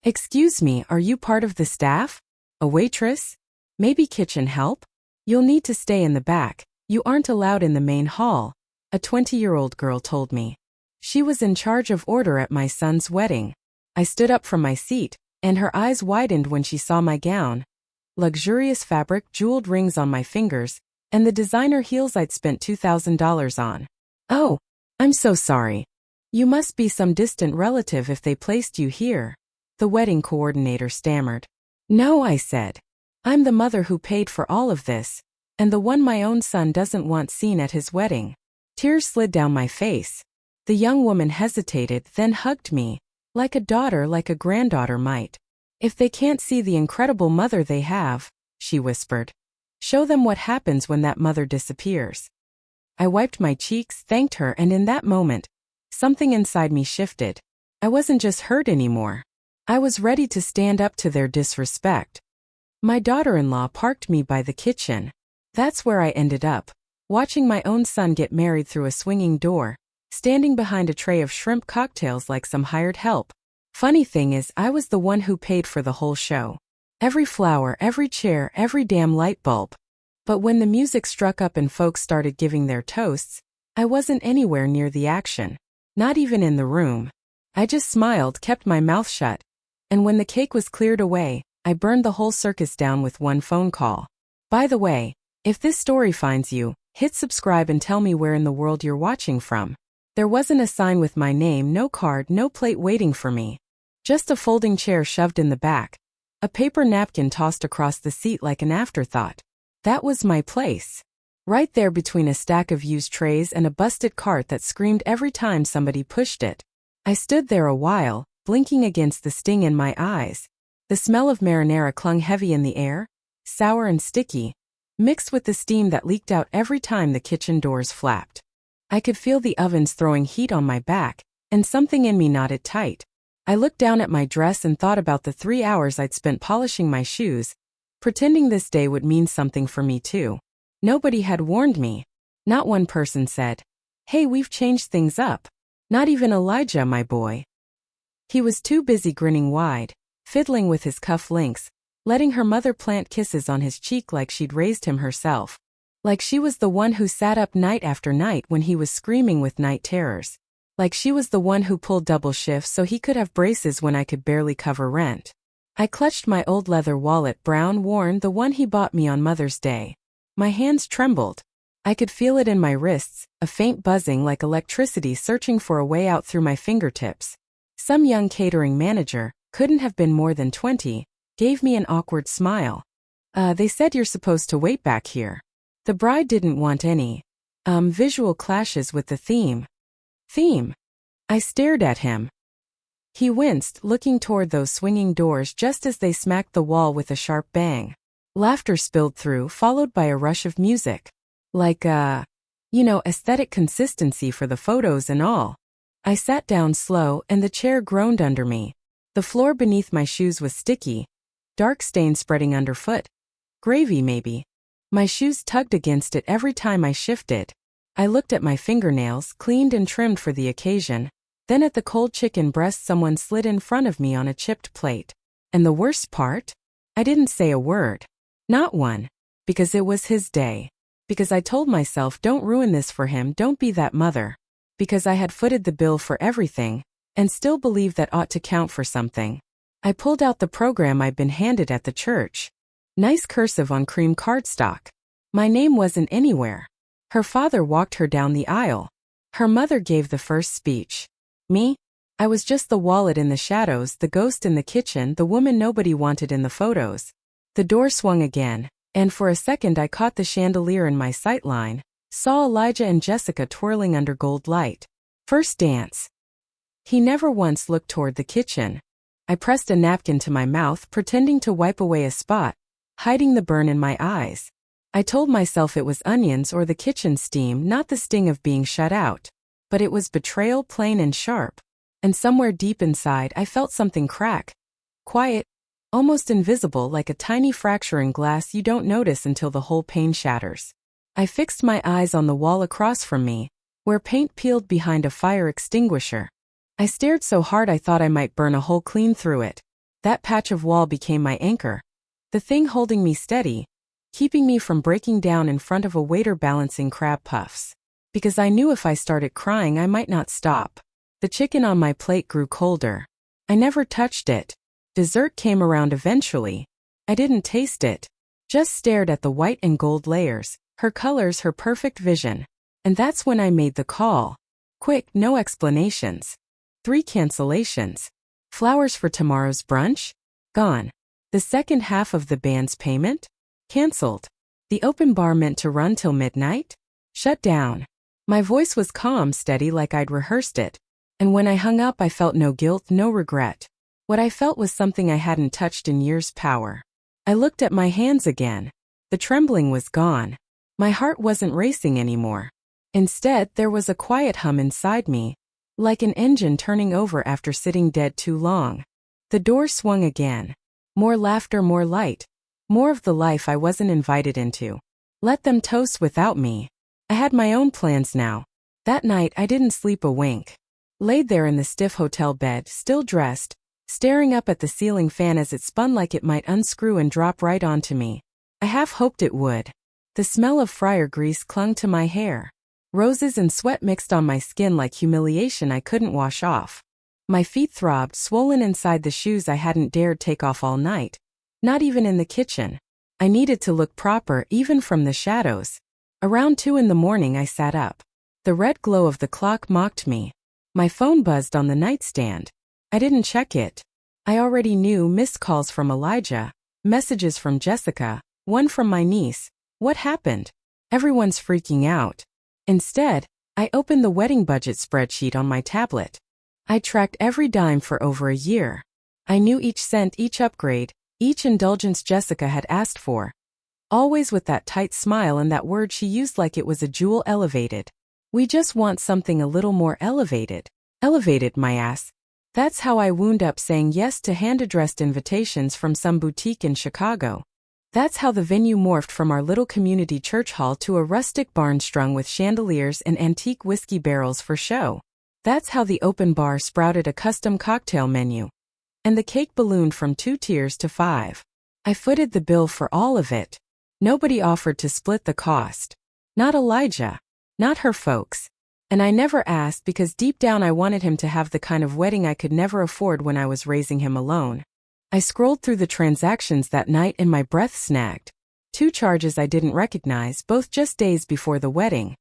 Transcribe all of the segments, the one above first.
"Excuse me, are you part of the staff? A waitress? Maybe kitchen help? You'll need to stay in the back. You aren't allowed in the main hall," a 20-year-old girl told me. She was in charge of order at my son's wedding. I stood up from my seat, and her eyes widened when she saw my gown. Luxurious fabric, jeweled rings on my fingers, and the designer heels I'd spent $2,000 on. "Oh, I'm so sorry. You must be some distant relative if they placed you here," the wedding coordinator stammered. "No," I said. "I'm the mother who paid for all of this, and the one my own son doesn't want seen at his wedding." Tears slid down my face. The young woman hesitated, then hugged me, like a daughter, like a granddaughter might. "If they can't see the incredible mother they have," she whispered, "show them what happens when that mother disappears." I wiped my cheeks, thanked her, and in that moment, something inside me shifted. I wasn't just hurt anymore. I was ready to stand up to their disrespect. My daughter-in-law parked me by the kitchen. That's where I ended up, watching my own son get married through a swinging door, standing behind a tray of shrimp cocktails like some hired help. Funny thing is, I was the one who paid for the whole show. Every flower, every chair, every damn light bulb. But when the music struck up and folks started giving their toasts, I wasn't anywhere near the action. Not even in the room. I just smiled, kept my mouth shut, and when the cake was cleared away, I burned the whole circus down with one phone call. By the way, if this story finds you, hit subscribe and tell me where in the world you're watching from. There wasn't a sign with my name, no card, no plate waiting for me. Just a folding chair shoved in the back. A paper napkin tossed across the seat like an afterthought. That was my place. Right there between a stack of used trays and a busted cart that screamed every time somebody pushed it. I stood there a while, blinking against the sting in my eyes. The smell of marinara clung heavy in the air, sour and sticky, mixed with the steam that leaked out every time the kitchen doors flapped. I could feel the ovens throwing heat on my back, and something in me knotted tight. I looked down at my dress and thought about the 3 hours I'd spent polishing my shoes, pretending this day would mean something for me too. Nobody had warned me. Not one person said, "Hey, we've changed things up." Not even Elijah, my boy. He was too busy grinning wide, fiddling with his cuff links, letting her mother plant kisses on his cheek like she'd raised him herself. Like she was the one who sat up night after night when he was screaming with night terrors. Like she was the one who pulled double shifts so he could have braces when I could barely cover rent. I clutched my old leather wallet, brown, worn, the one he bought me on Mother's Day. My hands trembled. I could feel it in my wrists, a faint buzzing like electricity searching for a way out through my fingertips. Some young catering manager, couldn't have been more than 20, gave me an awkward smile. They said you're supposed to wait back here." The bride didn't want any visual clashes with the theme. Theme? I stared at him. He winced, looking toward those swinging doors just as they smacked the wall with a sharp bang. Laughter spilled through, followed by a rush of music. Like aesthetic consistency for the photos and all. I sat down slow, and the chair groaned under me. The floor beneath my shoes was sticky. Dark stains spreading underfoot. Gravy, maybe. My shoes tugged against it every time I shifted. I looked at my fingernails, cleaned and trimmed for the occasion, then at the cold chicken breast someone slid in front of me on a chipped plate. And the worst part? I didn't say a word. Not one. Because it was his day. Because I told myself, don't ruin this for him, don't be that mother. Because I had footed the bill for everything, and still believed that ought to count for something. I pulled out the program I'd been handed at the church. Nice cursive on cream cardstock. My name wasn't anywhere. Her father walked her down the aisle. Her mother gave the first speech. Me? I was just the wallet in the shadows, the ghost in the kitchen, the woman nobody wanted in the photos. The door swung again, and for a second I caught the chandelier in my sightline, saw Elijah and Jessica twirling under gold light. First dance. He never once looked toward the kitchen. I pressed a napkin to my mouth, pretending to wipe away a spot, hiding the burn in my eyes. I told myself it was onions or the kitchen steam, not the sting of being shut out. But it was betrayal, plain and sharp. And somewhere deep inside I felt something crack. Quiet, almost invisible, like a tiny fracture in glass you don't notice until the whole pane shatters. I fixed my eyes on the wall across from me, where paint peeled behind a fire extinguisher. I stared so hard I thought I might burn a hole clean through it. That patch of wall became my anchor. The thing holding me steady, keeping me from breaking down in front of a waiter balancing crab puffs. Because I knew if I started crying I might not stop. The chicken on my plate grew colder. I never touched it. Dessert came around eventually. I didn't taste it. Just stared at the white and gold layers, her colors, her perfect vision. And that's when I made the call. Quick, no explanations. 3 cancellations. Flowers for tomorrow's brunch? Gone. The second half of the band's payment? Cancelled. The open bar meant to run till midnight? Shut down. My voice was calm, steady, like I'd rehearsed it. And when I hung up I felt no guilt, no regret. What I felt was something I hadn't touched in years: power. I looked at my hands again. The trembling was gone. My heart wasn't racing anymore. Instead, there was a quiet hum inside me, like an engine turning over after sitting dead too long. The door swung again. More laughter, more light. More of the life I wasn't invited into. Let them toast without me. I had my own plans now. That night I didn't sleep a wink. Laid there in the stiff hotel bed, still dressed, staring up at the ceiling fan as it spun like it might unscrew and drop right onto me. I half hoped it would. The smell of fryer grease clung to my hair. Roses and sweat mixed on my skin like humiliation I couldn't wash off. My feet throbbed, swollen inside the shoes I hadn't dared take off all night. Not even in the kitchen. I needed to look proper, even from the shadows. Around 2 in the morning I sat up. The red glow of the clock mocked me. My phone buzzed on the nightstand. I didn't check it. I already knew: missed calls from Elijah, messages from Jessica, one from my niece. What happened? Everyone's freaking out. Instead, I opened the wedding budget spreadsheet on my tablet. I tracked every dime for over a year. I knew each cent, each upgrade, each indulgence Jessica had asked for. Always with that tight smile and that word she used like it was a jewel: elevated. We just want something a little more elevated. Elevated, my ass. That's how I wound up saying yes to hand-addressed invitations from some boutique in Chicago. That's how the venue morphed from our little community church hall to a rustic barn strung with chandeliers and antique whiskey barrels for show. That's how the open bar sprouted a custom cocktail menu. And the cake ballooned from 2 tiers to 5. I footed the bill for all of it. Nobody offered to split the cost. Not Elijah. Not her folks. And I never asked because deep down I wanted him to have the kind of wedding I could never afford when I was raising him alone. I scrolled through the transactions that night and my breath snagged. 2 charges I didn't recognize, both just days before the wedding.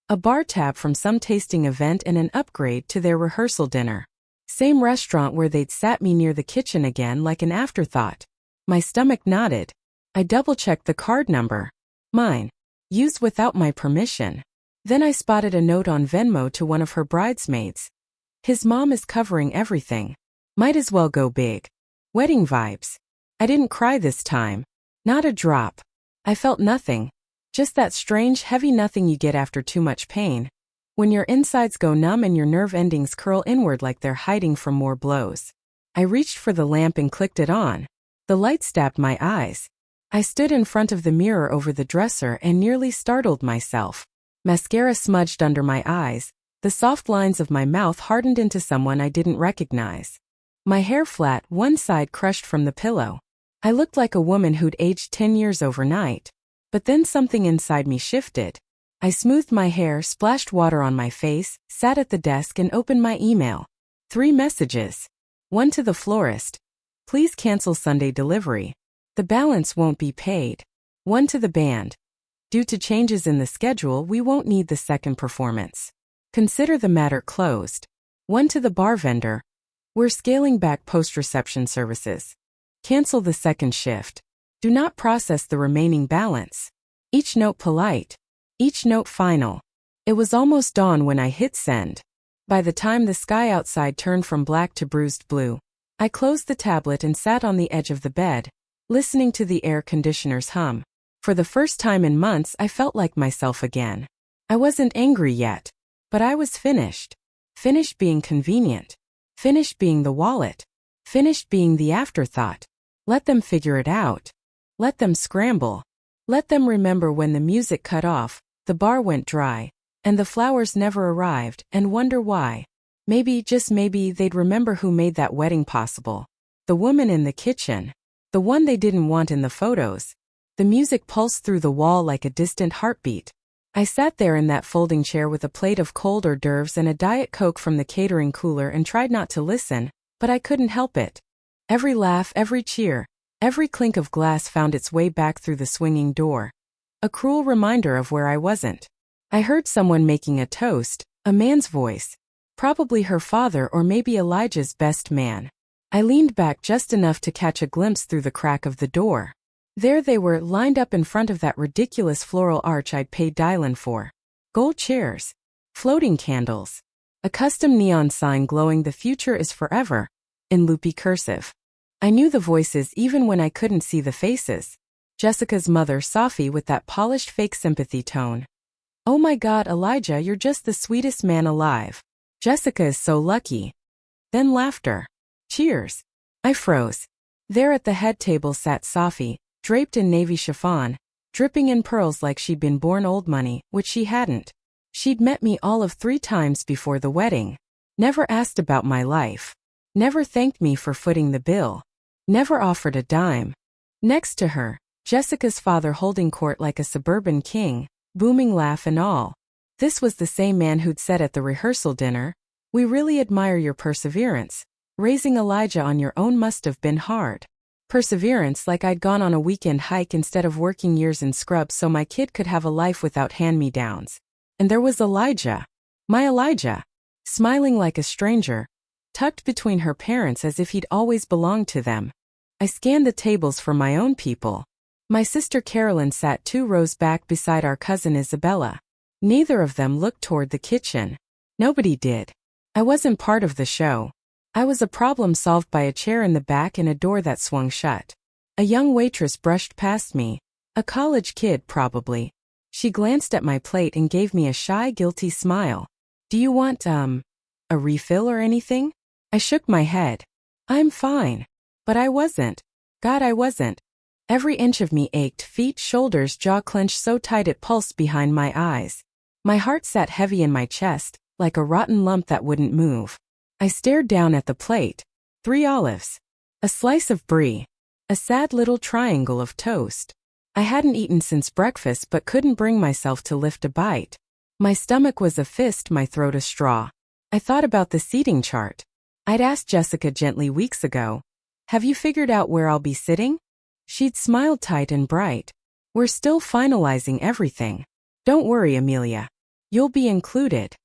A bar tab from some tasting event and an upgrade to their rehearsal dinner. Same restaurant where they'd sat me near the kitchen again like an afterthought. My stomach knotted. I double-checked the card number. Mine. Used without my permission. Then I spotted a note on Venmo to one of her bridesmaids. His mom is covering everything. Might as well go big. Wedding vibes. I didn't cry this time. Not a drop. I felt nothing. Just that strange, heavy nothing you get after too much pain. When your insides go numb and your nerve endings curl inward like they're hiding from more blows. I reached for the lamp and clicked it on. The light stabbed my eyes. I stood in front of the mirror over the dresser and nearly startled myself. Mascara smudged under my eyes. The soft lines of my mouth hardened into someone I didn't recognize. My hair flat, one side crushed from the pillow. I looked like a woman who'd aged 10 years overnight. But then something inside me shifted. I smoothed my hair, splashed water on my face, sat at the desk and opened my email. 3 messages. One to the florist. Please cancel Sunday delivery. The balance won't be paid. One to the band. Due to changes in the schedule, we won't need the second performance. Consider the matter closed. One to the bar vendor. We're scaling back post-reception services. Cancel the second shift. Do not process the remaining balance. Each note polite. Each note final. It was almost dawn when I hit send. By the time the sky outside turned from black to bruised blue, I closed the tablet and sat on the edge of the bed, listening to the air conditioner's hum. For the first time in months, I felt like myself again. I wasn't angry yet, but I was finished. Finished being convenient. Finished being the wallet. Finished being the afterthought. Let them figure it out. Let them scramble. Let them remember when the music cut off, the bar went dry, and the flowers never arrived, and wonder why. Maybe, just maybe, they'd remember who made that wedding possible. The woman in the kitchen. The one they didn't want in the photos. The music pulsed through the wall like a distant heartbeat. I sat there in that folding chair with a plate of cold hors d'oeuvres and a Diet Coke from the catering cooler and tried not to listen, but I couldn't help it. Every laugh, every cheer, every clink of glass found its way back through the swinging door. A cruel reminder of where I wasn't. I heard someone making a toast, a man's voice. Probably her father or maybe Elijah's best man. I leaned back just enough to catch a glimpse through the crack of the door. There they were, lined up in front of that ridiculous floral arch I'd paid Dylan for. Gold chairs. Floating candles. A custom neon sign glowing "The future is forever," in loopy cursive. I knew the voices even when I couldn't see the faces. Jessica's mother, Sophie, with that polished fake sympathy tone. "Oh my God, Elijah, you're just the sweetest man alive. Jessica is so lucky." Then laughter. Cheers. I froze. There at the head table sat Sophie, draped in navy chiffon, dripping in pearls like she'd been born old money, which she hadn't. She'd met me all of 3 times before the wedding. Never asked about my life. Never thanked me for footing the bill. Never offered a dime. Next to her, Jessica's father holding court like a suburban king, booming laugh and all. This was the same man who'd said at the rehearsal dinner, "We really admire your perseverance. Raising Elijah on your own must have been hard." Perseverance, like I'd gone on a weekend hike instead of working years in scrubs so my kid could have a life without hand-me-downs. And there was Elijah. My Elijah. Smiling like a stranger, tucked between her parents as if he'd always belonged to them. I scanned the tables for my own people. My sister Carolyn sat 2 rows back beside our cousin Isabella. Neither of them looked toward the kitchen. Nobody did. I wasn't part of the show. I was a problem solved by a chair in the back and a door that swung shut. A young waitress brushed past me. A college kid, probably. She glanced at my plate and gave me a shy, guilty smile. "Do you want, a refill or anything?" I shook my head. "I'm fine." But I wasn't. God, I wasn't. Every inch of me ached, feet, shoulders, jaw clenched so tight it pulsed behind my eyes. My heart sat heavy in my chest, like a rotten lump that wouldn't move. I stared down at the plate. 3 olives. A slice of brie. A sad little triangle of toast. I hadn't eaten since breakfast but couldn't bring myself to lift a bite. My stomach was a fist, my throat a straw. I thought about the seating chart. I'd asked Jessica gently weeks ago, "Have you figured out where I'll be sitting?" She'd smiled tight and bright. "We're still finalizing everything. Don't worry, Amelia. You'll be included."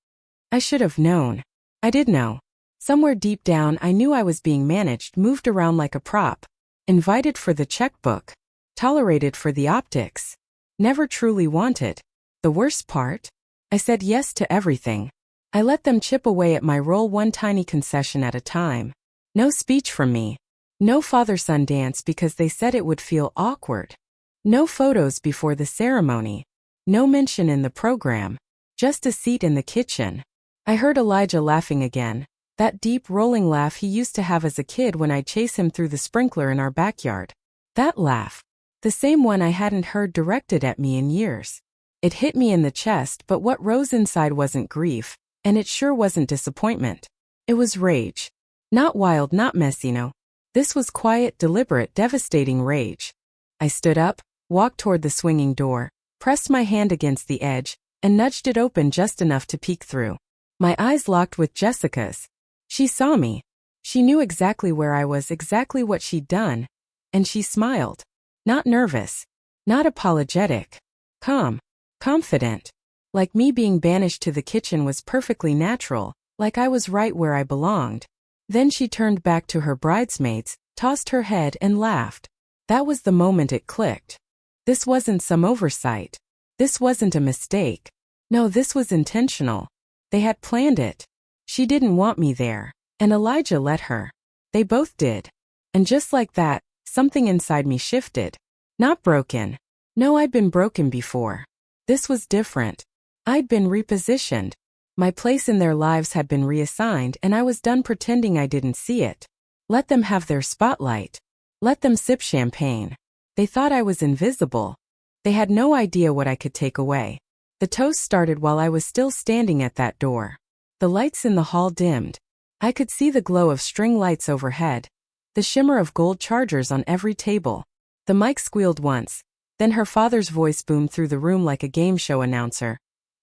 I should have known. I did know. Somewhere deep down I knew I was being managed, moved around like a prop. Invited for the checkbook. Tolerated for the optics. Never truly wanted. The worst part? I said yes to everything. I let them chip away at my role, one tiny concession at a time. No speech from me. No father-son dance because they said it would feel awkward. No photos before the ceremony. No mention in the program. Just a seat in the kitchen. I heard Elijah laughing again. That deep, rolling laugh he used to have as a kid when I'd chase him through the sprinkler in our backyard. That laugh. The same one I hadn't heard directed at me in years. It hit me in the chest, but what rose inside wasn't grief, and it sure wasn't disappointment. It was rage. Not wild, not messy, no. This was quiet, deliberate, devastating rage. I stood up, walked toward the swinging door, pressed my hand against the edge, and nudged it open just enough to peek through. My eyes locked with Jessica's. She saw me. She knew exactly where I was, exactly what she'd done. And she smiled. Not nervous. Not apologetic. Calm. Confident. Like me being banished to the kitchen was perfectly natural, like I was right where I belonged. Then she turned back to her bridesmaids, tossed her head and laughed. That was the moment it clicked. This wasn't some oversight. This wasn't a mistake. No, this was intentional. They had planned it. She didn't want me there, and Elijah let her. They both did. And just like that, something inside me shifted. Not broken. No, I'd been broken before. This was different. I'd been repositioned. My place in their lives had been reassigned, and I was done pretending I didn't see it. Let them have their spotlight. Let them sip champagne. They thought I was invisible. They had no idea what I could take away. The toast started while I was still standing at that door. The lights in the hall dimmed. I could see the glow of string lights overhead. The shimmer of gold chargers on every table. The mic squealed once. Then her father's voice boomed through the room like a game show announcer.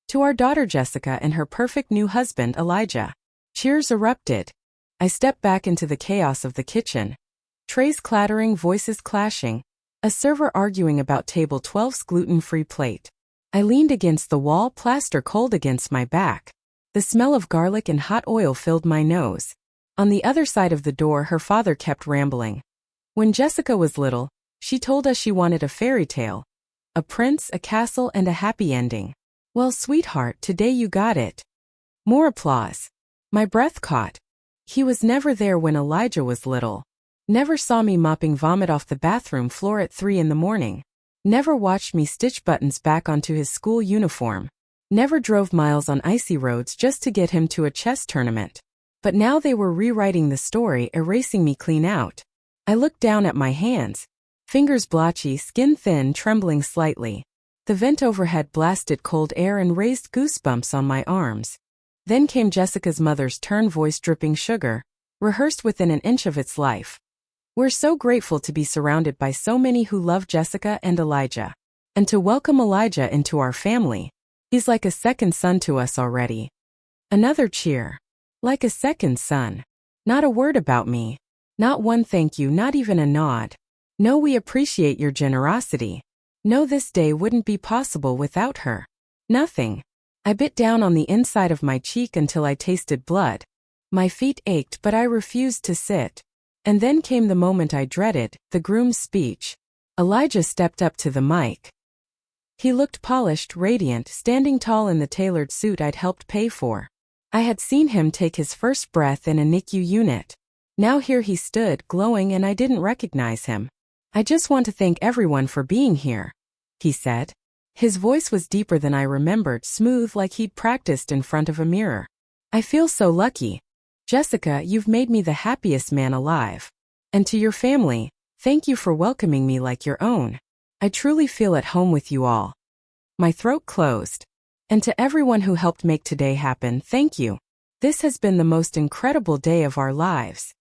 To our daughter Jessica and her perfect new husband Elijah. Cheers erupted. I stepped back into the chaos of the kitchen. Trays clattering, voices clashing. A server arguing about table 12's gluten-free plate. I leaned against the wall, plaster cold against my back. The smell of garlic and hot oil filled my nose. On the other side of the door, her father kept rambling. When Jessica was little, she told us she wanted a fairy tale. A prince, a castle, and a happy ending. Well, sweetheart, today you got it. More applause. My breath caught. He was never there when Elijah was little. Never saw me mopping vomit off the bathroom floor at 3 in the morning. Never watched me stitch buttons back onto his school uniform. Never drove miles on icy roads just to get him to a chess tournament. But now they were rewriting the story, erasing me clean out. I looked down at my hands. Fingers blotchy, skin thin, trembling slightly. The vent overhead blasted cold air and raised goosebumps on my arms. Then came Jessica's mother's turn, voice dripping sugar, rehearsed within an inch of its life. We're so grateful to be surrounded by so many who love Jessica and Elijah. And to welcome Elijah into our family. He's like a second son to us already. Another cheer. Like a second son. Not a word about me. Not one thank you, not even a nod. No, we appreciate your generosity. No, this day wouldn't be possible without her. Nothing. I bit down on the inside of my cheek until I tasted blood. My feet ached, but I refused to sit. And then came the moment I dreaded, the groom's speech. Elijah stepped up to the mic. He looked polished, radiant, standing tall in the tailored suit I'd helped pay for. I had seen him take his first breath in a NICU unit. Now here he stood, glowing, and I didn't recognize him. I just want to thank everyone for being here, he said. His voice was deeper than I remembered, smooth like he'd practiced in front of a mirror. I feel so lucky. Jessica, you've made me the happiest man alive. And to your family, thank you for welcoming me like your own. I truly feel at home with you all. My throat closed. And to everyone who helped make today happen, thank you. This has been the most incredible day of our lives.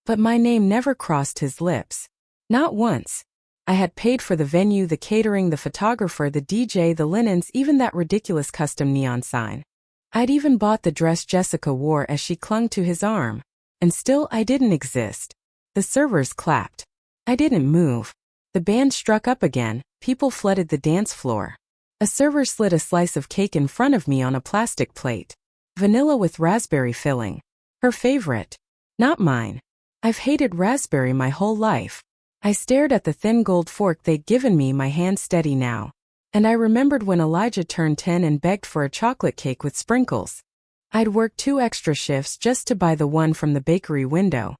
But my name never crossed his lips. Not once. I had paid for the venue, the catering, the photographer, the DJ, the linens, even that ridiculous custom neon sign. I'd even bought the dress Jessica wore as she clung to his arm. And still I didn't exist. The servers clapped. I didn't move. The band struck up again, people flooded the dance floor. A server slid a slice of cake in front of me on a plastic plate. Vanilla with raspberry filling. Her favorite. Not mine. I've hated raspberry my whole life. I stared at the thin gold fork they'd given me, my hand steady now. And I remembered when Elijah turned 10 and begged for a chocolate cake with sprinkles. I'd worked 2 extra shifts just to buy the one from the bakery window.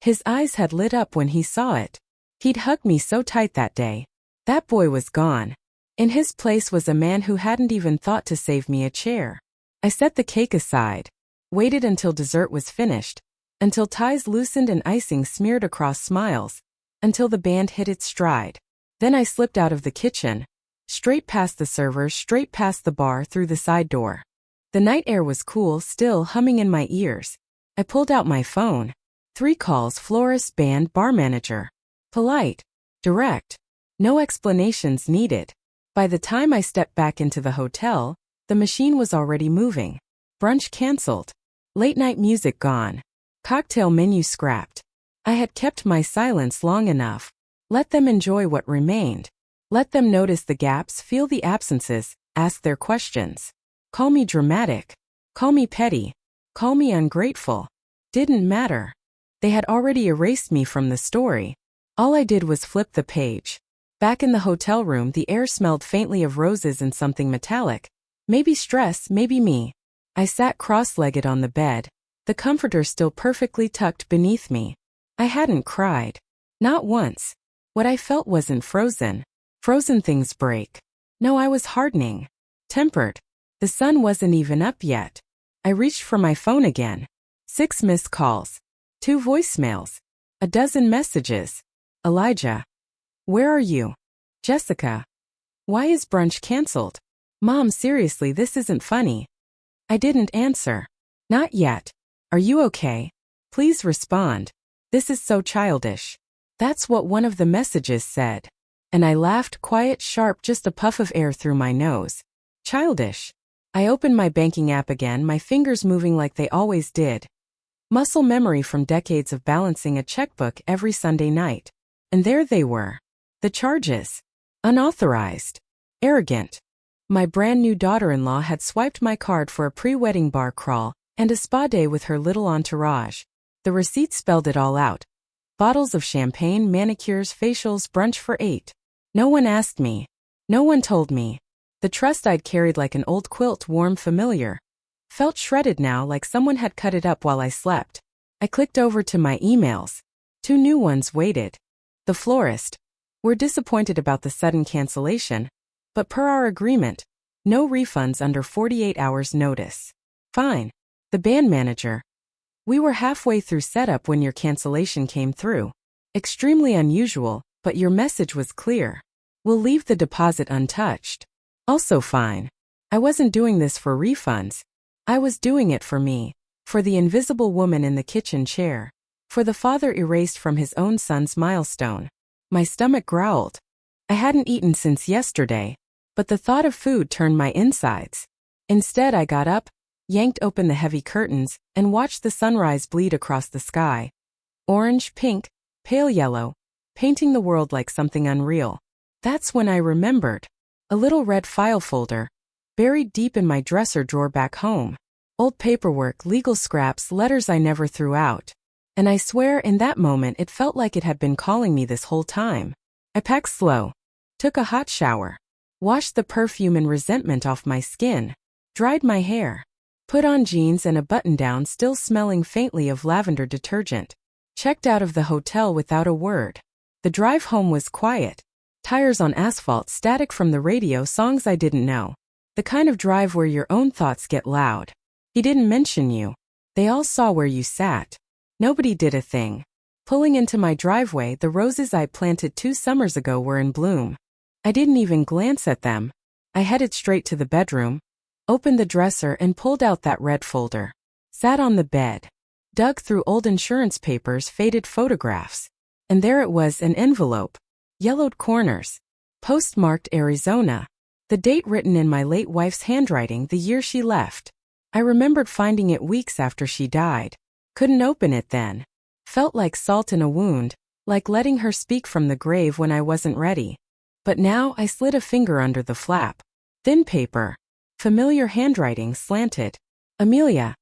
His eyes had lit up when he saw it. He'd hugged me so tight that day. That boy was gone. In his place was a man who hadn't even thought to save me a chair. I set the cake aside. Waited until dessert was finished. Until ties loosened and icing smeared across smiles. Until the band hit its stride. Then I slipped out of the kitchen. Straight past the servers, straight past the bar, through the side door. The night air was cool, still humming in my ears. I pulled out my phone. 3 calls, florist, band, bar manager. Polite. Direct. No explanations needed. By the time I stepped back into the hotel, the machine was already moving. Brunch canceled. Late night music gone. Cocktail menu scrapped. I had kept my silence long enough. Let them enjoy what remained. Let them notice the gaps, feel the absences, ask their questions. Call me dramatic. Call me petty. Call me ungrateful. Didn't matter. They had already erased me from the story. All I did was flip the page. Back in the hotel room, the air smelled faintly of roses and something metallic. Maybe stress, maybe me. I sat cross-legged on the bed, the comforter still perfectly tucked beneath me. I hadn't cried. Not once. What I felt wasn't frozen. Frozen things break. No, I was hardening. Tempered. The sun wasn't even up yet. I reached for my phone again. 6 missed calls. 2 voicemails. A dozen messages. Elijah. Where are you? Jessica. Why is brunch canceled? Mom, seriously, this isn't funny. I didn't answer. Not yet. Are you okay? Please respond. This is so childish. That's what one of the messages said. And I laughed, quiet, sharp, just a puff of air through my nose. Childish. I opened my banking app again, my fingers moving like they always did. Muscle memory from decades of balancing a checkbook every Sunday night. And there they were. The charges. Unauthorized. Arrogant. My brand new daughter-in-law had swiped my card for a pre-wedding bar crawl and a spa day with her little entourage. The receipt spelled it all out. Bottles of champagne, manicures, facials, brunch for 8. No one asked me. No one told me. The trust I'd carried like an old quilt, warm, familiar, felt shredded now, like someone had cut it up while I slept. I clicked over to my emails. 2 new ones waited. The florist. We're disappointed about the sudden cancellation, but per our agreement, no refunds under 48 hours notice. Fine. The band manager. We were halfway through setup when your cancellation came through. Extremely unusual, but your message was clear. We'll leave the deposit untouched. Also fine. I wasn't doing this for refunds. I was doing it for me, for the invisible woman in the kitchen chair, for the father erased from his own son's milestone. My stomach growled. I hadn't eaten since yesterday, but the thought of food turned my insides. Instead, I got up, yanked open the heavy curtains, and watched the sunrise bleed across the sky. Orange, pink, pale yellow, painting the world like something unreal. That's when I remembered. A little red file folder, buried deep in my dresser drawer back home. Old paperwork, legal scraps, letters I never threw out. And I swear in that moment it felt like it had been calling me this whole time. I packed slow, took a hot shower, washed the perfume and resentment off my skin, dried my hair, put on jeans and a button-down still smelling faintly of lavender detergent, checked out of the hotel without a word. The drive home was quiet. Tires on asphalt, static from the radio, songs I didn't know. The kind of drive where your own thoughts get loud. He didn't mention you. They all saw where you sat. Nobody did a thing. Pulling into my driveway, the roses I planted 2 summers ago were in bloom. I didn't even glance at them. I headed straight to the bedroom, opened the dresser and pulled out that red folder. Sat on the bed, dug through old insurance papers, faded photographs. And there it was, an envelope. Yellowed corners. Postmarked Arizona. The date written in my late wife's handwriting, the year she left. I remembered finding it weeks after she died. Couldn't open it then. Felt like salt in a wound, like letting her speak from the grave when I wasn't ready. But now I slid a finger under the flap. Thin paper. Familiar handwriting, slanted. Amelia.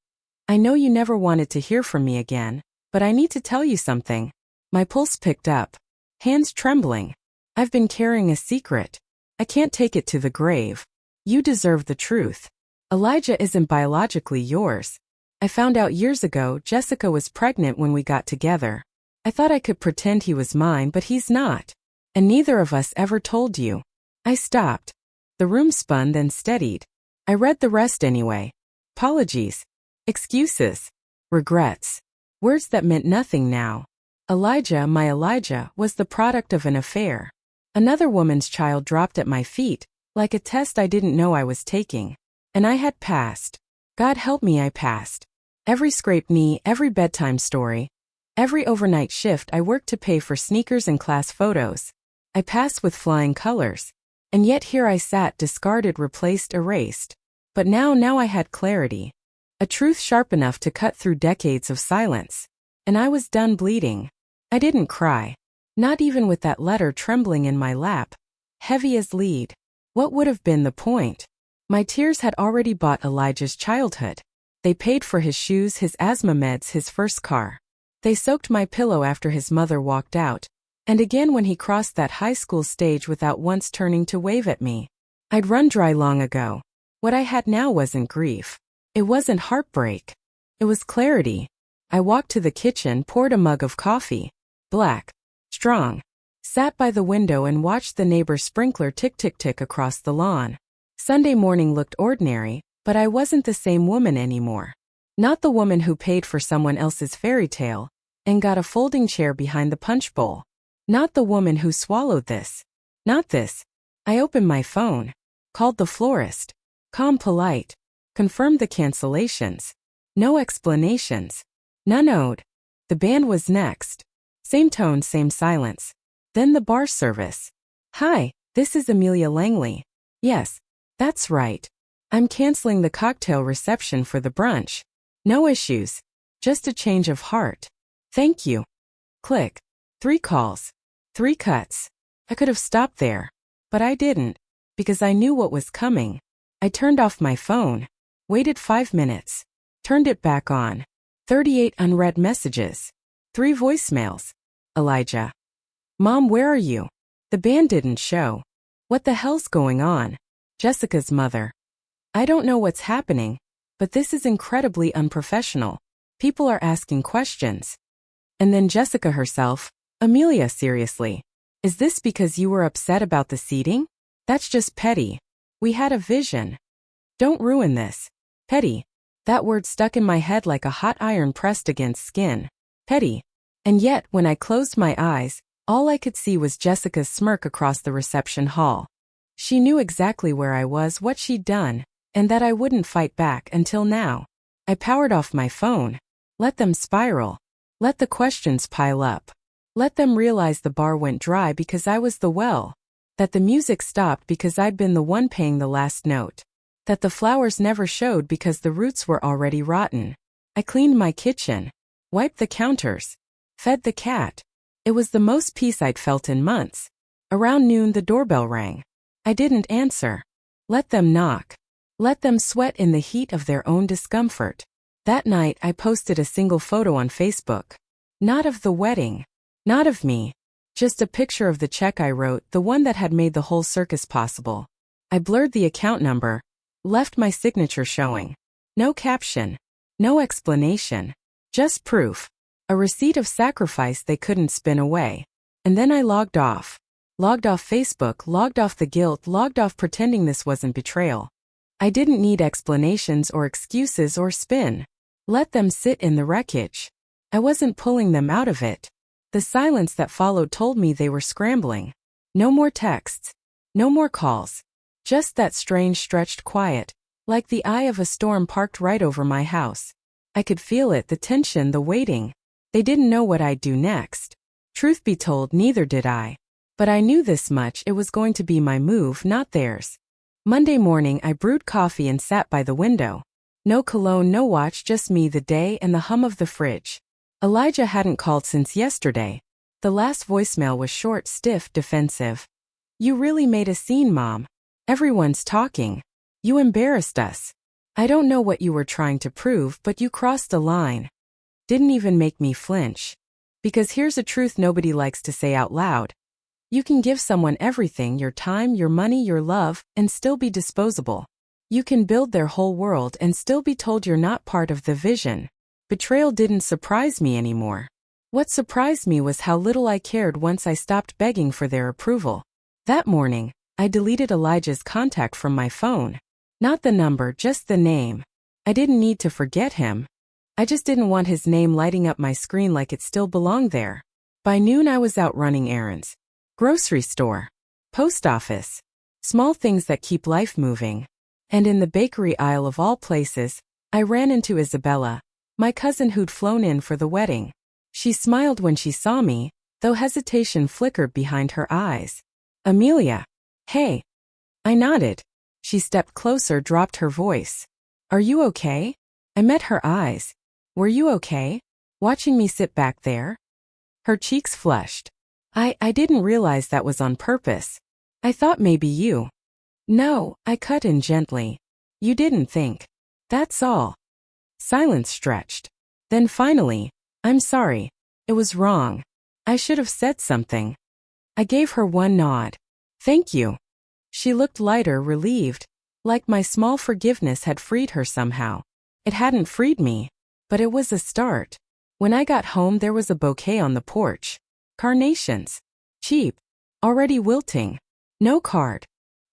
I know you never wanted to hear from me again, but I need to tell you something. My pulse picked up. Hands trembling. I've been carrying a secret. I can't take it to the grave. You deserve the truth. Elijah isn't biologically yours. I found out years ago Jessica was pregnant when we got together. I thought I could pretend he was mine, but he's not. And neither of us ever told you. I stopped. The room spun, then steadied. I read the rest anyway. Apologies. Excuses. Regrets. Words that meant nothing now. Elijah, my Elijah, was the product of an affair. Another woman's child dropped at my feet, like a test I didn't know I was taking. And I had passed. God help me, I passed. Every scraped knee, every bedtime story, every overnight shift I worked to pay for sneakers and class photos. I passed with flying colors. And yet here I sat, discarded, replaced, erased. But now I had clarity. A truth sharp enough to cut through decades of silence. And I was done bleeding. I didn't cry. Not even with that letter trembling in my lap. Heavy as lead. What would have been the point? My tears had already bought Elijah's childhood. They paid for his shoes, his asthma meds, his first car. They soaked my pillow after his mother walked out. And again when he crossed that high school stage without once turning to wave at me. I'd run dry long ago. What I had now wasn't grief. It wasn't heartbreak. It was clarity. I walked to the kitchen, poured a mug of coffee. Black. Strong. Sat by the window and watched the neighbor's sprinkler tick-tick-tick across the lawn. Sunday morning looked ordinary, but I wasn't the same woman anymore. Not the woman who paid for someone else's fairy tale and got a folding chair behind the punch bowl. Not the woman who swallowed this. Not this. I opened my phone. Called the florist. Calm, polite. Confirmed the cancellations. No explanations. None owed. The band was next. Same tone, same silence. Then the bar service. Hi, this is Amelia Langley. Yes, that's right. I'm canceling the cocktail reception for the brunch. No issues. Just a change of heart. Thank you. Click. 3 calls. 3 cuts. I could have stopped there. But I didn't. Because I knew what was coming. I turned off my phone. Waited 5 minutes. Turned it back on. 38 unread messages. 3 voicemails. Elijah. Mom, where are you? The band didn't show. What the hell's going on? Jessica's mother. I don't know what's happening, but this is incredibly unprofessional. People are asking questions. And then Jessica herself. Amelia, seriously. Is this because you were upset about the seating? That's just petty. We had a vision. Don't ruin this. Petty. That word stuck in my head like a hot iron pressed against skin. Petty. And yet, when I closed my eyes, all I could see was Jessica's smirk across the reception hall. She knew exactly where I was, what she'd done, and that I wouldn't fight back until now. I powered off my phone. Let them spiral. Let the questions pile up. Let them realize the bar went dry because I was the well. That the music stopped because I'd been the one paying the last note. That the flowers never showed because the roots were already rotten. I cleaned my kitchen. Wiped the counters. Fed the cat. It was the most peace I'd felt in months. Around noon the doorbell rang. I didn't answer. Let them knock. Let them sweat in the heat of their own discomfort. That night I posted a single photo on Facebook. Not of the wedding. Not of me. Just a picture of the check I wrote, the one that had made the whole circus possible. I blurred the account number. Left my signature showing. No caption. No explanation. Just proof. A receipt of sacrifice they couldn't spin away. And then I logged off. Logged off Facebook, logged off the guilt, logged off pretending this wasn't betrayal. I didn't need explanations or excuses or spin. Let them sit in the wreckage. I wasn't pulling them out of it. The silence that followed told me they were scrambling. No more texts. No more calls. Just that strange stretched quiet, like the eye of a storm parked right over my house. I could feel it, the tension, the waiting. They didn't know what I'd do next. Truth be told, neither did I. But I knew this much, it was going to be my move, not theirs. Monday morning I brewed coffee and sat by the window. No cologne, no watch, just me, the day, and the hum of the fridge. Elijah hadn't called since yesterday. The last voicemail was short, stiff, defensive. You really made a scene, Mom. Everyone's talking. You embarrassed us. I don't know what you were trying to prove, but you crossed a line. Didn't even make me flinch. Because here's a truth nobody likes to say out loud. You can give someone everything, your time, your money, your love, and still be disposable. You can build their whole world and still be told you're not part of the vision. Betrayal didn't surprise me anymore. What surprised me was how little I cared once I stopped begging for their approval. That morning, I deleted Elijah's contact from my phone. Not the number, just the name. I didn't need to forget him. I just didn't want his name lighting up my screen like it still belonged there. By noon I was out running errands. Grocery store. Post office. Small things that keep life moving. And in the bakery aisle of all places, I ran into Isabella, my cousin who'd flown in for the wedding. She smiled when she saw me, though hesitation flickered behind her eyes. Amelia. Hey. I nodded. She stepped closer, dropped her voice. Are you okay? I met her eyes. Were you okay? Watching me sit back there? Her cheeks flushed. I didn't realize that was on purpose. I thought maybe you. No, I cut in gently. You didn't think. That's all. Silence stretched. Then finally, I'm sorry. It was wrong. I should have said something. I gave her one nod. Thank you. She looked lighter, relieved, like my small forgiveness had freed her somehow. It hadn't freed me, but it was a start. When I got home there was a bouquet on the porch. Carnations. Cheap. Already wilting. No card.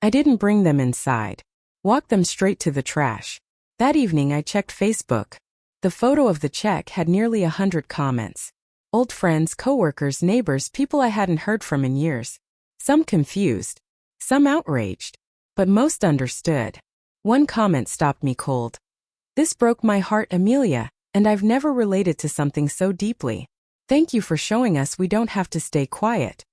I didn't bring them inside. Walked them straight to the trash. That evening I checked Facebook. The photo of the check had nearly 100 comments. Old friends, coworkers, neighbors, people I hadn't heard from in years. Some confused. Some outraged. But most understood. One comment stopped me cold. This broke my heart, Amelia. And I've never related to something so deeply. Thank you for showing us we don't have to stay quiet.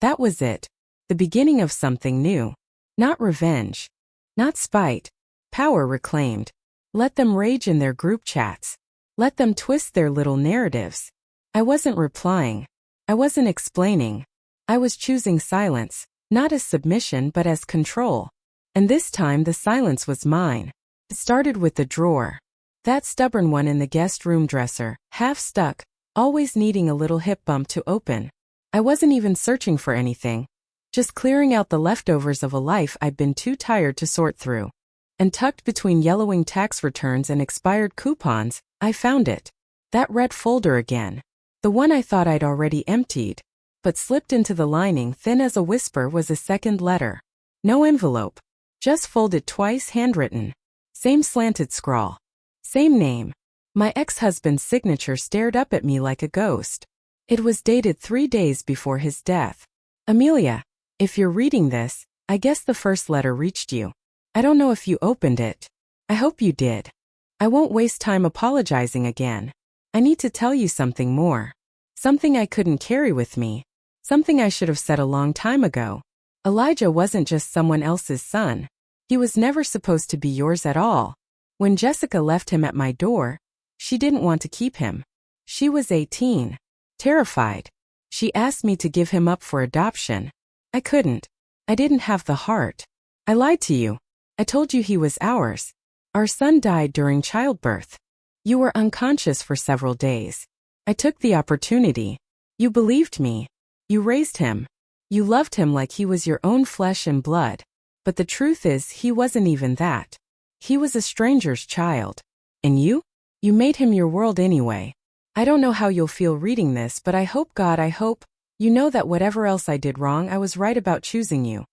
That was it. The beginning of something new. Not revenge. Not spite. Power reclaimed. Let them rage in their group chats. Let them twist their little narratives. I wasn't replying. I wasn't explaining. I was choosing silence, not as submission but as control. And this time the silence was mine. It started with the drawer. That stubborn one in the guest room dresser, half stuck, always needing a little hip bump to open. I wasn't even searching for anything. Just clearing out the leftovers of a life I'd been too tired to sort through. And tucked between yellowing tax returns and expired coupons, I found it. That red folder again. The one I thought I'd already emptied. But slipped into the lining thin as a whisper was a second letter. No envelope. Just folded twice, handwritten. Same slanted scrawl. Same name. My ex-husband's signature stared up at me like a ghost. It was dated 3 days before his death. Amelia, if you're reading this, I guess the first letter reached you. I don't know if you opened it. I hope you did. I won't waste time apologizing again. I need to tell you something more. Something I couldn't carry with me. Something I should have said a long time ago. Elijah wasn't just someone else's son. He was never supposed to be yours at all. When Jessica left him at my door, she didn't want to keep him. She was 18. Terrified. She asked me to give him up for adoption. I couldn't. I didn't have the heart. I lied to you. I told you he was ours. Our son died during childbirth. You were unconscious for several days. I took the opportunity. You believed me. You raised him. You loved him like he was your own flesh and blood. But the truth is, he wasn't even that. He was a stranger's child. And you? You made him your world anyway. I don't know how you'll feel reading this, but I hope you know that whatever else I did wrong, I was right about choosing you.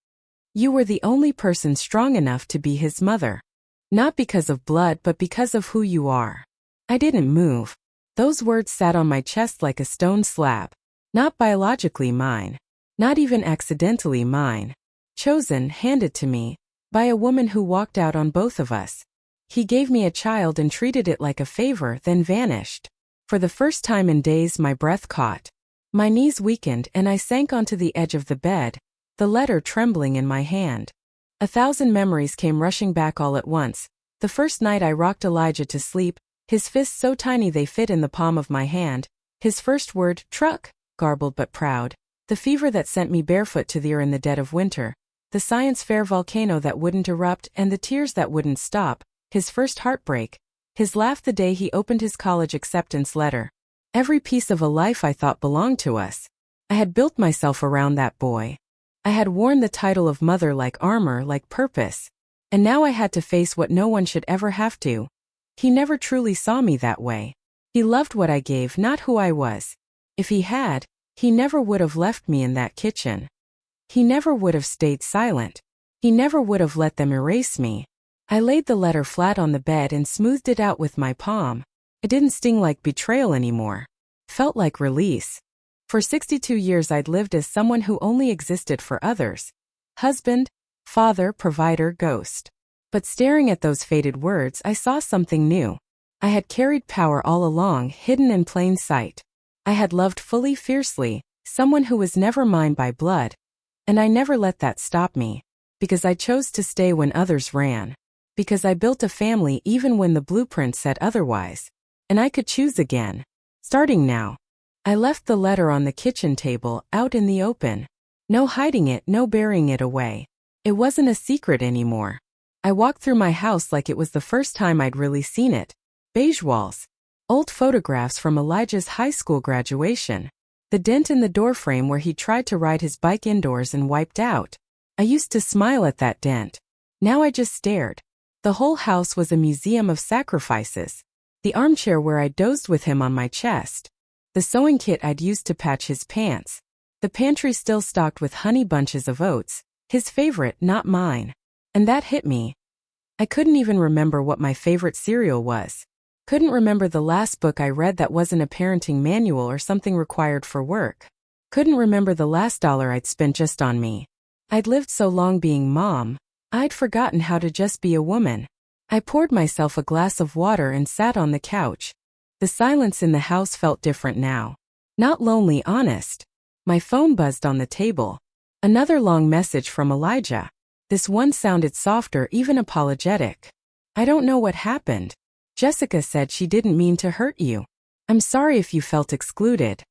You were the only person strong enough to be his mother. Not because of blood, but because of who you are. I didn't move. Those words sat on my chest like a stone slab. Not biologically mine. Not even accidentally mine. Chosen, handed to me, by a woman who walked out on both of us. He gave me a child and treated it like a favor, then vanished. For the first time in days, my breath caught. My knees weakened and I sank onto the edge of the bed, the letter trembling in my hand. 1,000 memories came rushing back all at once. The first night I rocked Elijah to sleep, his fists so tiny they fit in the palm of my hand. His first word, truck, garbled but proud. The fever that sent me barefoot to the in the dead of winter. The science fair volcano that wouldn't erupt and the tears that wouldn't stop. His first heartbreak. His laugh the day he opened his college acceptance letter. Every piece of a life I thought belonged to us. I had built myself around that boy. I had worn the title of mother like armor, like purpose. And now I had to face what no one should ever have to. He never truly saw me that way. He loved what I gave, not who I was. If he had, he never would have left me in that kitchen. He never would have stayed silent. He never would have let them erase me. I laid the letter flat on the bed and smoothed it out with my palm. It didn't sting like betrayal anymore. Felt like release. For 62 years I'd lived as someone who only existed for others. Husband, father, provider, ghost. But staring at those faded words, I saw something new. I had carried power all along, hidden in plain sight. I had loved fully, fiercely, someone who was never mine by blood. And I never let that stop me. Because I chose to stay when others ran. Because I built a family even when the blueprint said otherwise. And I could choose again. Starting now. I left the letter on the kitchen table, out in the open. No hiding it, no burying it away. It wasn't a secret anymore. I walked through my house like it was the first time I'd really seen it. Beige walls. Old photographs from Elijah's high school graduation. The dent in the doorframe where he tried to ride his bike indoors and wiped out. I used to smile at that dent. Now I just stared. The whole house was a museum of sacrifices. The armchair where I dozed with him on my chest. The sewing kit I'd used to patch his pants. The pantry still stocked with honey bunches of oats, his favorite, not mine. And that hit me. I couldn't even remember what my favorite cereal was. Couldn't remember the last book I read that wasn't a parenting manual or something required for work. Couldn't remember the last dollar I'd spent just on me. I'd lived so long being mom, I'd forgotten how to just be a woman. I poured myself a glass of water and sat on the couch. The silence in the house felt different now. Not lonely, honest. My phone buzzed on the table. Another long message from Elijah. This one sounded softer, even apologetic. I don't know what happened. Jessica said she didn't mean to hurt you. I'm sorry if you felt excluded.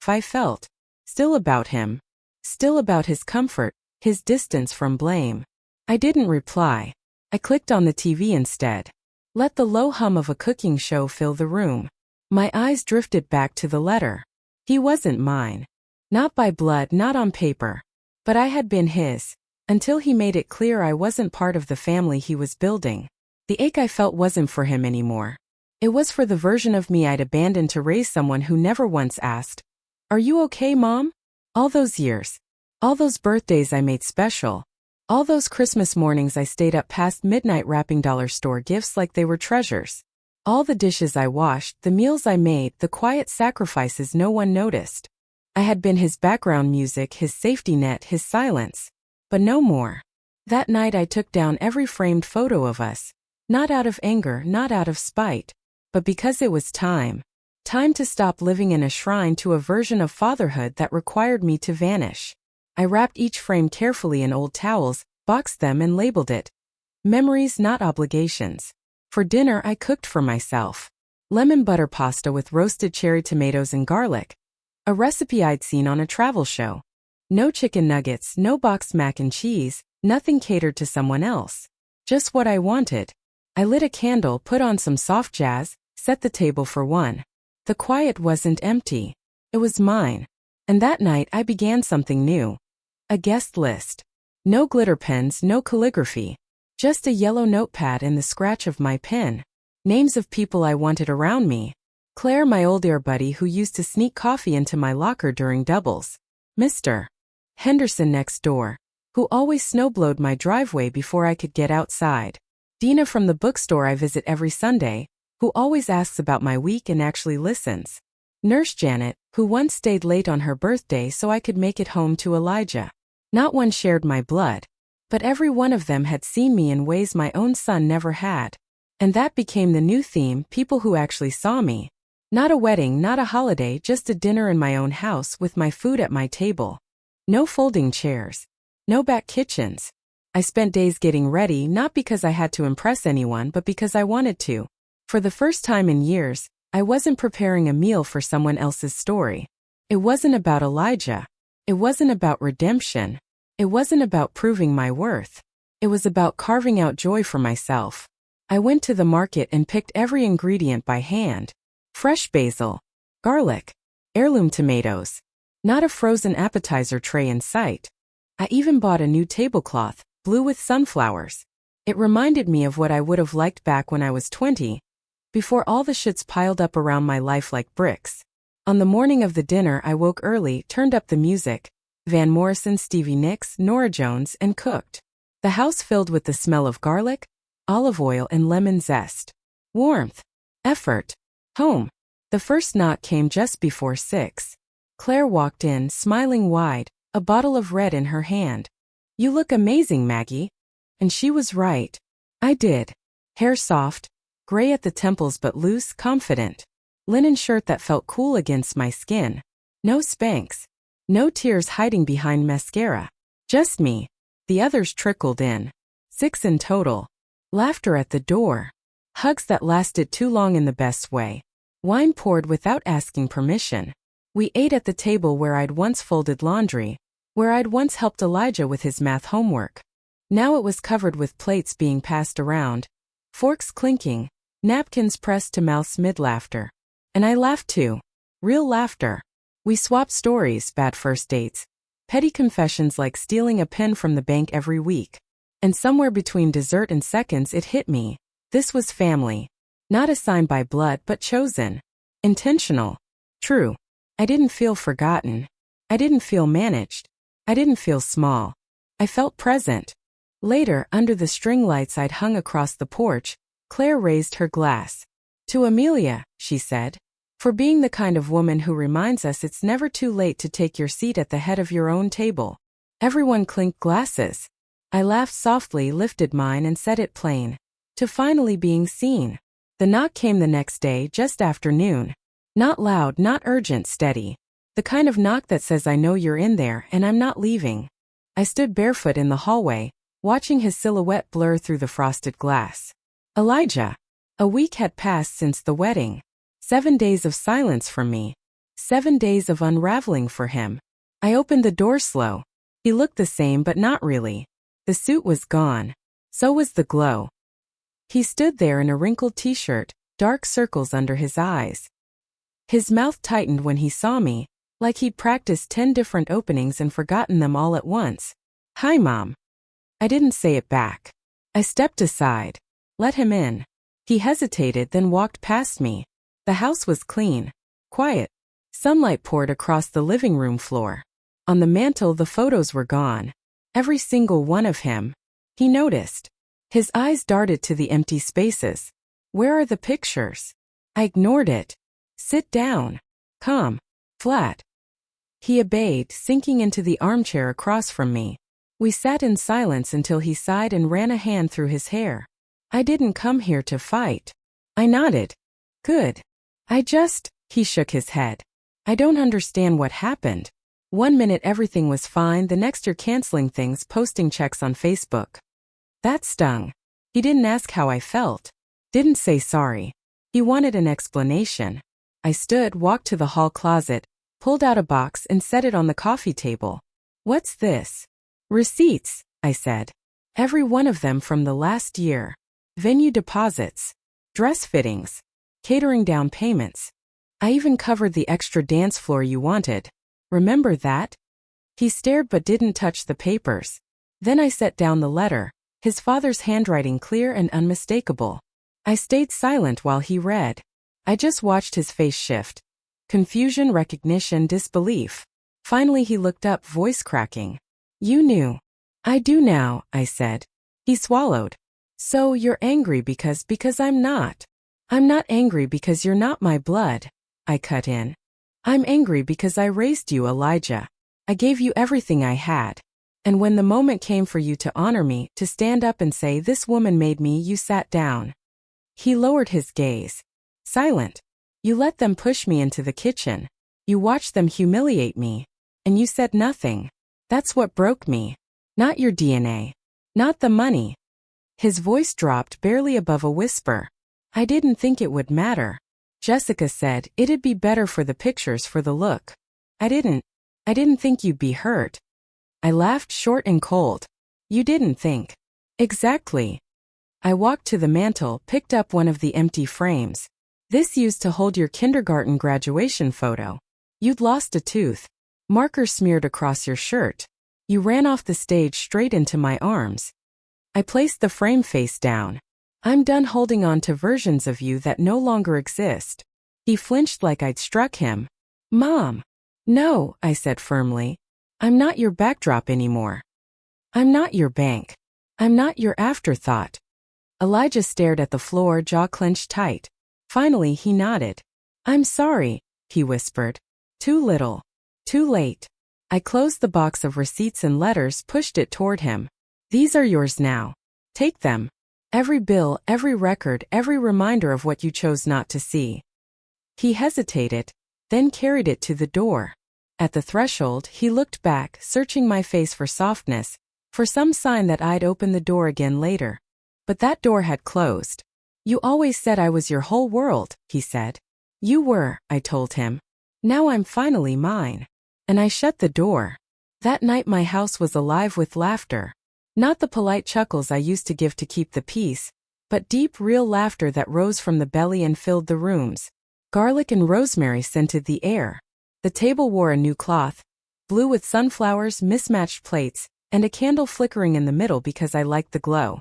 I felt. Still about him. Still about his comfort, his distance from blame. I didn't reply. I clicked on the TV instead. Let the low hum of a cooking show fill the room. My eyes drifted back to the letter. He wasn't mine. Not by blood, not on paper. But I had been his. Until he made it clear I wasn't part of the family he was building. The ache I felt wasn't for him anymore. It was for the version of me I'd abandoned to raise someone who never once asked, "Are you okay, Mom?" All those years. All those birthdays I made special. All those Christmas mornings I stayed up past midnight wrapping dollar store gifts like they were treasures. All the dishes I washed, the meals I made, the quiet sacrifices no one noticed. I had been his background music, his safety net, his silence. But no more. That night I took down every framed photo of us. Not out of anger, not out of spite. But because it was time. Time to stop living in a shrine to a version of fatherhood that required me to vanish. I wrapped each frame carefully in old towels, boxed them and labeled it. Memories, not obligations. For dinner I cooked for myself. Lemon butter pasta with roasted cherry tomatoes and garlic. A recipe I'd seen on a travel show. No chicken nuggets, no boxed mac and cheese, nothing catered to someone else. Just what I wanted. I lit a candle, put on some soft jazz, set the table for one. The quiet wasn't empty. It was mine. And that night I began something new. A guest list. No glitter pens, no calligraphy. Just a yellow notepad and the scratch of my pen. Names of people I wanted around me. Claire, my old air buddy who used to sneak coffee into my locker during doubles. Mr. Henderson next door, who always snowblowed my driveway before I could get outside. Dina from the bookstore I visit every Sunday, who always asks about my week and actually listens. Nurse Janet, who once stayed late on her birthday so I could make it home to Elijah. Not one shared my blood. But every one of them had seen me in ways my own son never had. And that became the new theme, people who actually saw me. Not a wedding, not a holiday, just a dinner in my own house with my food at my table. No folding chairs. No back kitchens. I spent days getting ready, not because I had to impress anyone, but because I wanted to. For the first time in years, I wasn't preparing a meal for someone else's story. It wasn't about Elijah. It wasn't about redemption. It wasn't about proving my worth. It was about carving out joy for myself. I went to the market and picked every ingredient by hand. Fresh basil, garlic, heirloom tomatoes. Not a frozen appetizer tray in sight. I even bought a new tablecloth, blue with sunflowers. It reminded me of what I would have liked back when I was 20, before all the shits piled up around my life like bricks. On the morning of the dinner I woke early, turned up the music, Van Morrison, Stevie Nicks, Norah Jones, and cooked. The house filled with the smell of garlic, olive oil, and lemon zest. Warmth. Effort. Home. The first knock came just before 6. Claire walked in, smiling wide, a bottle of red in her hand. "You look amazing, Maggie." And she was right. I did. Hair soft, gray at the temples but loose, confident. Linen shirt that felt cool against my skin. No Spanx. No tears hiding behind mascara. Just me. The others trickled in. 6 in total. Laughter at the door. Hugs that lasted too long in the best way. Wine poured without asking permission. We ate at the table where I'd once folded laundry, where I'd once helped Elijah with his math homework. Now it was covered with plates being passed around, forks clinking, napkins pressed to mouths mid-laughter. And I laughed too. Real laughter. We swapped stories, bad first dates, petty confessions like stealing a pen from the bank every week. And somewhere between dessert and seconds it hit me. This was family. Not assigned by blood but chosen. Intentional. True. I didn't feel forgotten. I didn't feel managed. I didn't feel small. I felt present. Later, under the string lights I'd hung across the porch, Claire raised her glass. "To Amelia," she said. "For being the kind of woman who reminds us it's never too late to take your seat at the head of your own table." Everyone clinked glasses. I laughed softly, lifted mine and said it plain. "To finally being seen." The knock came the next day, just after noon. Not loud, not urgent, steady. The kind of knock that says I know you're in there and I'm not leaving. I stood barefoot in the hallway, watching his silhouette blur through the frosted glass. Elijah. A week had passed since the wedding. 7 days of silence from me. 7 days of unraveling for him. I opened the door slow. He looked the same but not really. The suit was gone. So was the glow. He stood there in a wrinkled t-shirt, dark circles under his eyes. His mouth tightened when he saw me, like he'd practiced 10 different openings and forgotten them all at once. "Hi, Mom." I didn't say it back. I stepped aside. Let him in. He hesitated, then walked past me. The house was clean. Quiet. Sunlight poured across the living room floor. On the mantel the photos were gone. Every single one of him. He noticed. His eyes darted to the empty spaces. "Where are the pictures?" I ignored it. "Sit down. Calm. Flat." He obeyed, sinking into the armchair across from me. We sat in silence until he sighed and ran a hand through his hair. "I didn't come here to fight." I nodded. "Good. He shook his head. "I don't understand what happened. 1 minute everything was fine, the next you're canceling things, posting checks on Facebook." That stung. He didn't ask how I felt. Didn't say sorry. He wanted an explanation. I stood, walked to the hall closet, pulled out a box and set it on the coffee table. "What's this?" "Receipts," I said. "Every one of them from the last year. Venue deposits. Dress fittings. Catering down payments. I even covered the extra dance floor you wanted. Remember that?" He stared but didn't touch the papers. Then I set down the letter, his father's handwriting clear and unmistakable. I stayed silent while he read. I just watched his face shift. Confusion, recognition, disbelief. Finally he looked up, voice cracking. "You knew." "I do now," I said. He swallowed. "So you're angry because I'm not." "I'm not angry because you're not my blood," I cut in. "I'm angry because I raised you, Elijah. I gave you everything I had. And when the moment came for you to honor me, to stand up and say, 'This woman made me,' you sat down." He lowered his gaze. "Silent. You let them push me into the kitchen. You watched them humiliate me. And you said nothing. That's what broke me. Not your DNA. Not the money." His voice dropped barely above a whisper. "I didn't think it would matter. Jessica said it'd be better for the pictures, for the look. I didn't think you'd be hurt." I laughed, short and cold. "You didn't think." "Exactly." I walked to the mantel, picked up one of the empty frames. "This used to hold your kindergarten graduation photo. You'd lost a tooth. Marker smeared across your shirt. You ran off the stage straight into my arms." I placed the frame face down. "I'm done holding on to versions of you that no longer exist." He flinched like I'd struck him. "Mom." "No," I said firmly. "I'm not your backdrop anymore. I'm not your bank. I'm not your afterthought." Elijah stared at the floor, jaw clenched tight. Finally he nodded. "I'm sorry," he whispered. "Too little. Too late." I closed the box of receipts and letters, pushed it toward him. "These are yours now. Take them. Every bill, every record, every reminder of what you chose not to see." He hesitated, then carried it to the door. At the threshold, he looked back, searching my face for softness, for some sign that I'd open the door again later. But that door had closed. "You always said I was your whole world," he said. "You were," I told him. "Now I'm finally mine." And I shut the door. That night my house was alive with laughter. Not the polite chuckles I used to give to keep the peace, but deep, real laughter that rose from the belly and filled the rooms. Garlic and rosemary scented the air. The table wore a new cloth, blue with sunflowers, mismatched plates, and a candle flickering in the middle because I liked the glow.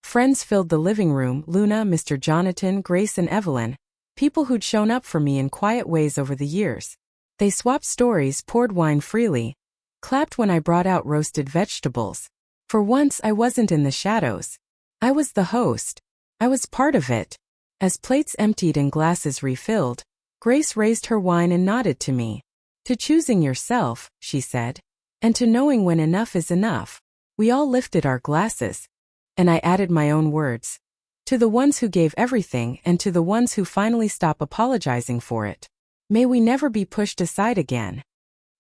Friends filled the living room: Luna, Mr. Jonathan, Grace and Evelyn, people who'd shown up for me in quiet ways over the years. They swapped stories, poured wine freely, clapped when I brought out roasted vegetables. For once I wasn't in the shadows. I was the host. I was part of it. As plates emptied and glasses refilled, Grace raised her wine and nodded to me. "To choosing yourself," she said, "and to knowing when enough is enough." We all lifted our glasses. And I added my own words. To the ones who gave everything and to the ones who finally stop apologizing for it. May we never be pushed aside again.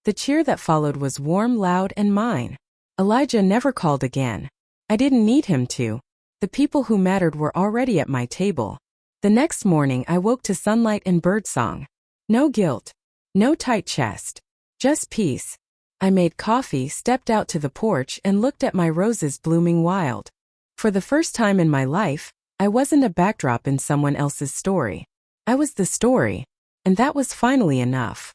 The cheer that followed was warm, loud, and mine. Elijah never called again. I didn't need him to. The people who mattered were already at my table. The next morning I woke to sunlight and birdsong. No guilt. No tight chest. Just peace. I made coffee, stepped out to the porch, and looked at my roses blooming wild. For the first time in my life, I wasn't a backdrop in someone else's story. I was the story, and that was finally enough.